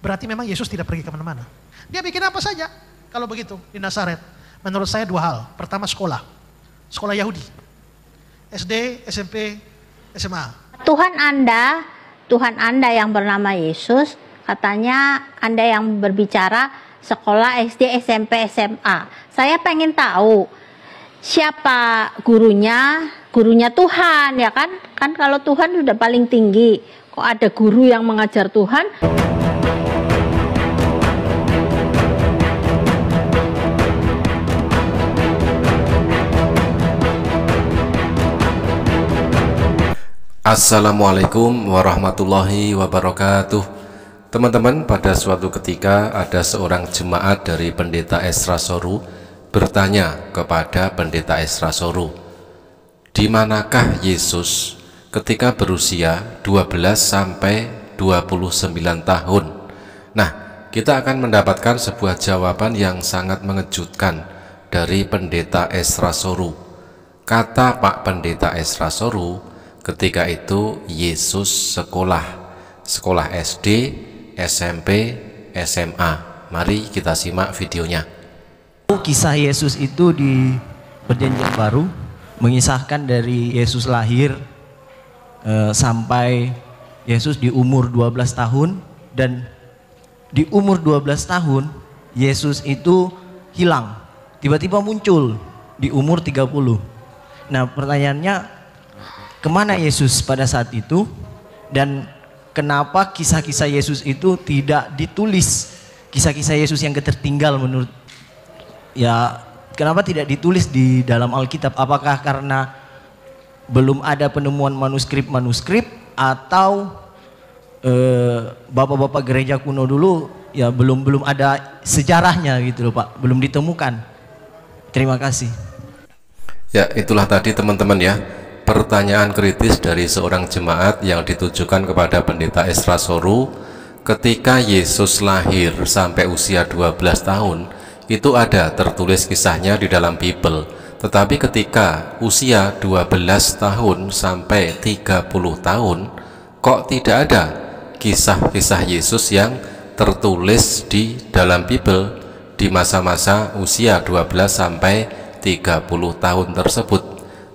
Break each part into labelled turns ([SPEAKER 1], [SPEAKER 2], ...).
[SPEAKER 1] berarti memang Yesus tidak pergi kemana-mana. Dia bikin apa saja kalau begitu di Nazaret. Menurut saya dua hal. Pertama sekolah Yahudi, SD, SMP, SMA.
[SPEAKER 2] Tuhan Anda yang bernama Yesus, katanya Anda yang berbicara sekolah SD, SMP, SMA. Saya pengen tahu siapa gurunya Tuhan, ya kan? Kan kalau Tuhan sudah paling tinggi, kok ada guru yang mengajar Tuhan?
[SPEAKER 3] Assalamualaikum warahmatullahi wabarakatuh. Teman-teman, pada suatu ketika ada seorang jemaat dari Pendeta Ezra Soru bertanya kepada Pendeta Ezra Soru, di manakah Yesus ketika berusia 12 sampai 29 tahun? Nah, kita akan mendapatkan sebuah jawaban yang sangat mengejutkan dari Pendeta Ezra Soru. Kata Pak Pendeta Ezra Soru, ketika itu Yesus sekolah SD, SMP, SMA. Mari kita simak videonya.
[SPEAKER 4] Kisah Yesus itu di Perjanjian Baru mengisahkan dari Yesus lahir sampai Yesus di umur 12 tahun, dan di umur 12 tahun Yesus itu hilang, tiba-tiba muncul di umur 30. Nah, pertanyaannya, kemana Yesus pada saat itu, dan kenapa kisah-kisah Yesus itu tidak ditulis? Kisah-kisah Yesus yang tertinggal menurut, ya kenapa tidak ditulis di dalam Alkitab? Apakah karena belum ada penemuan manuskrip atau bapak-bapak gereja kuno dulu ya belum ada sejarahnya gitu loh Pak, belum ditemukan? Terima kasih.
[SPEAKER 3] Ya, itulah tadi teman-teman ya, pertanyaan kritis dari seorang jemaat yang ditujukan kepada Pendeta Ezra Soru. Ketika Yesus lahir sampai usia 12 tahun itu ada tertulis kisahnya di dalam Bible, tetapi ketika usia 12 tahun sampai 30 tahun kok tidak ada kisah-kisah Yesus yang tertulis di dalam Bible di masa-masa usia 12 sampai 30 tahun tersebut.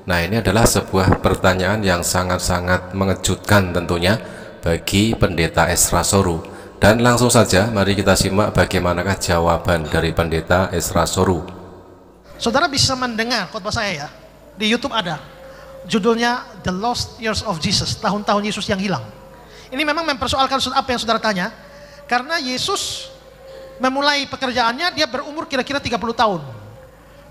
[SPEAKER 3] Nah, ini adalah sebuah pertanyaan yang sangat-sangat mengejutkan tentunya bagi Pendeta Ezra Soru. Dan langsung saja mari kita simak bagaimanakah jawaban dari Pendeta Ezra Soru.
[SPEAKER 1] Saudara bisa mendengar khotbah saya ya, di YouTube ada. Judulnya The Lost Years of Jesus, tahun-tahun Yesus yang hilang. Ini memang mempersoalkan apa yang saudara tanya, karena Yesus memulai pekerjaannya dia berumur kira-kira 30 tahun.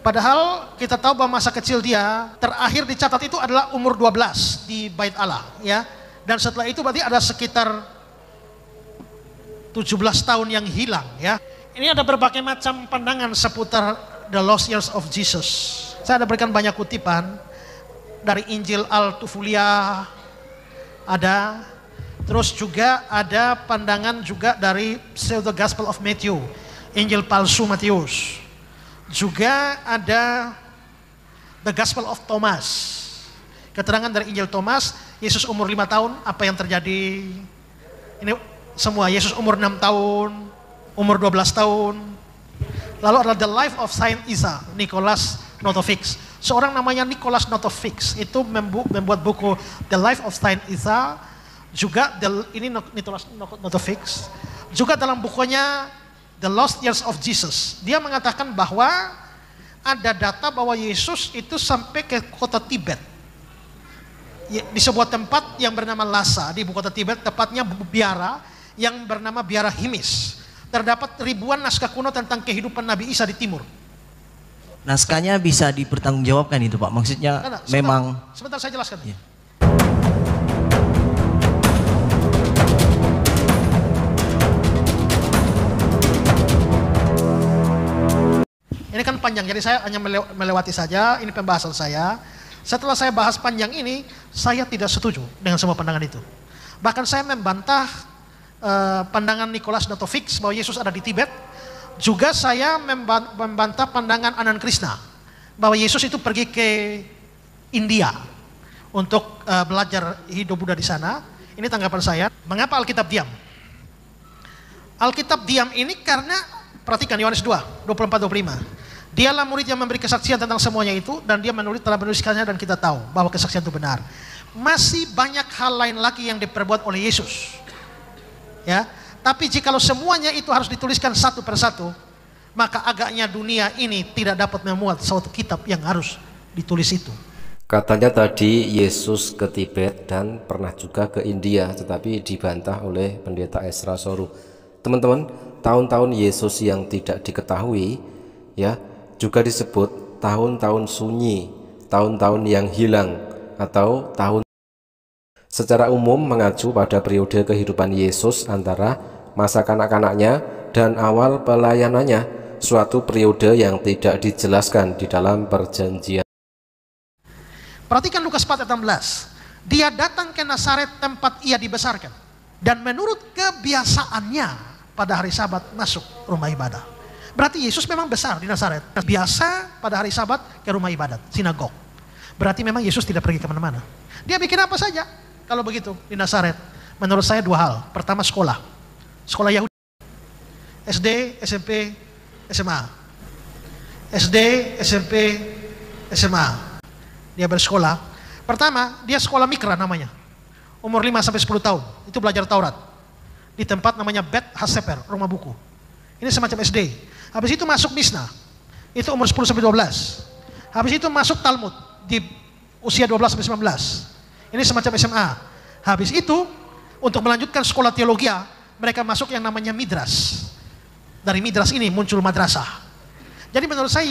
[SPEAKER 1] Padahal kita tahu bahwa masa kecil dia terakhir dicatat itu adalah umur 12 di Bait Allah ya. Dan setelah itu berarti ada sekitar 17 tahun yang hilang ya. Ini ada berbagai macam pandangan seputar The Lost Years of Jesus. Saya ada berikan banyak kutipan dari Injil Al-Tufulia ada. Terus juga ada pandangan juga dari Pseudo Gospel of Matthew, Injil palsu Matius. Juga ada The Gospel of Thomas, keterangan dari Injil Thomas. Yesus umur 5 tahun, apa yang terjadi? Ini semua, Yesus umur 6 tahun, umur 12 tahun. Lalu adalah The Life of Saint Isa, Nicholas Notovix. Seorang namanya Nicholas Notovix itu membuat buku The Life of Saint Isa. Juga ini Nicholas Notovix. Juga dalam bukunya The Lost Years of Jesus, dia mengatakan bahwa ada data bahwa Yesus itu sampai ke kota Tibet, di sebuah tempat yang bernama Lhasa di ibu kota Tibet, tepatnya biara yang bernama biara Himis. Terdapat ribuan naskah kuno tentang kehidupan Nabi Isa di timur.
[SPEAKER 4] Naskahnya bisa dipertanggungjawabkan itu Pak? Maksudnya memang...
[SPEAKER 1] Sebentar saya jelaskan.
[SPEAKER 4] Ya.
[SPEAKER 1] Ini kan panjang, jadi saya hanya melewati saja, ini pembahasan saya. Setelah saya bahas panjang ini, saya tidak setuju dengan semua pandangan itu. Bahkan saya membantah pandangan Nicholas Notovix bahwa Yesus ada di Tibet. Juga saya membantah pandangan Anand Krishna bahwa Yesus itu pergi ke India untuk belajar hidup Buddha di sana. Ini tanggapan saya. Mengapa Alkitab diam? Alkitab diam ini karena, perhatikan Yohanes 2, 24-25. Dialah murid yang memberi kesaksian tentang semuanya itu, dan dia telah menuliskannya, dan kita tahu bahwa kesaksian itu benar. Masih banyak hal lain lagi yang diperbuat oleh Yesus. Ya, tapi jikalau semuanya itu harus dituliskan satu persatu, maka agaknya dunia ini tidak dapat memuat suatu kitab yang harus ditulis itu.
[SPEAKER 3] Katanya tadi Yesus ke Tibet dan pernah juga ke India, tetapi dibantah oleh pendeta Ezra Soru. Teman-teman, tahun-tahun Yesus yang tidak diketahui ya juga disebut tahun-tahun sunyi, tahun-tahun yang hilang, atau tahun secara umum mengacu pada periode kehidupan Yesus antara masa kanak-kanaknya dan awal pelayanannya, suatu periode yang tidak dijelaskan di dalam perjanjian.
[SPEAKER 1] Perhatikan Lukas 4 ayat 16. Dia datang ke Nazaret tempat ia dibesarkan, dan menurut kebiasaannya pada hari Sabat masuk rumah ibadah. Berarti Yesus memang besar di Nazaret. Biasa pada hari Sabat ke rumah ibadat, sinagog. Berarti memang Yesus tidak pergi kemana-mana. Dia bikin apa saja kalau begitu di Nazaret. Menurut saya dua hal. Pertama, sekolah. Sekolah Yahudi. SD, SMP, SMA. SD, SMP, SMA. Dia bersekolah. Pertama, dia sekolah mikra namanya. Umur 5-10 tahun. Itu belajar Taurat. Di tempat namanya Bet Haseper, rumah buku. Ini semacam SD. Habis itu masuk Misna. Itu umur 10-12. Habis itu masuk Talmud di usia 12-19. Ini semacam SMA. Habis itu untuk melanjutkan sekolah teologi, mereka masuk yang namanya Midras. Dari Midras ini muncul madrasah. Jadi menurut saya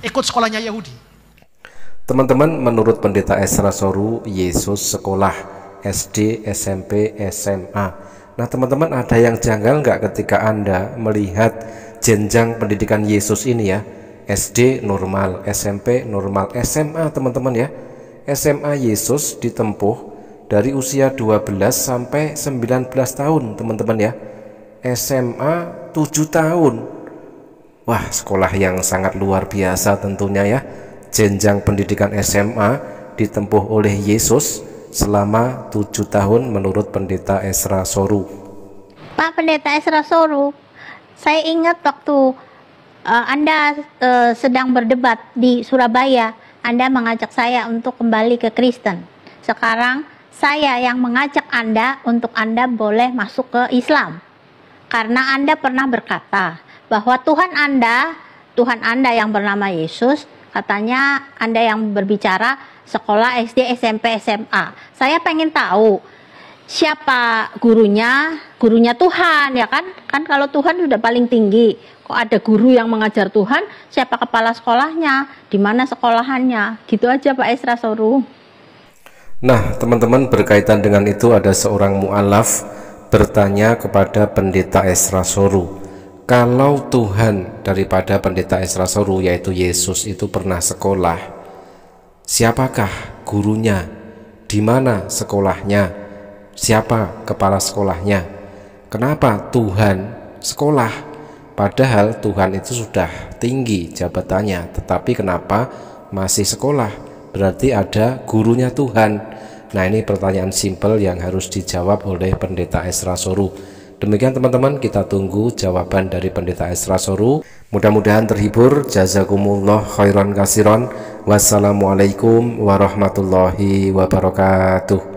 [SPEAKER 1] ikut sekolahnya Yahudi.
[SPEAKER 3] Teman-teman, menurut pendeta Ezra Soru, Yesus sekolah SD, SMP, SMA. Nah teman-teman, ada yang janggal nggak ketika Anda melihat jenjang pendidikan Yesus ini ya? SD normal, SMP normal, SMA teman-teman ya. SMA Yesus ditempuh dari usia 12 sampai 19 tahun teman-teman ya. SMA 7 tahun. Wah, sekolah yang sangat luar biasa tentunya ya. Jenjang pendidikan SMA ditempuh oleh Yesus selama 7 tahun menurut pendeta Ezra Soru.
[SPEAKER 2] Pak Pendeta Ezra Soru, saya ingat waktu Anda sedang berdebat di Surabaya, Anda mengajak saya untuk kembali ke Kristen. Sekarang saya yang mengajak Anda untuk Anda boleh masuk ke Islam. Karena Anda pernah berkata bahwa Tuhan Anda yang bernama Yesus, katanya Anda yang berbicara sekolah SD, SMP, SMA. Saya pengen tahu siapa gurunya Tuhan ya kan? Kan kalau Tuhan sudah paling tinggi. Kok ada guru yang mengajar Tuhan? Siapa kepala sekolahnya? Di mana sekolahannya? Gitu aja Pak Ezra Soru.
[SPEAKER 3] Nah teman-teman, berkaitan dengan itu ada seorang mu'alaf bertanya kepada pendeta Ezra Soru, kalau Tuhan daripada pendeta Ezra Soru yaitu Yesus itu pernah sekolah, siapakah gurunya? Di mana sekolahnya? Siapa kepala sekolahnya? Kenapa Tuhan sekolah? Padahal Tuhan itu sudah tinggi jabatannya, tetapi kenapa masih sekolah? Berarti ada gurunya Tuhan. Nah, ini pertanyaan simpel yang harus dijawab oleh pendeta Ezra Soru. Demikian teman-teman, kita tunggu jawaban dari pendeta Ezra Soru. Mudah-mudahan terhibur. Jazakumullah khairan kasiron. Wassalamualaikum warahmatullahi wabarakatuh.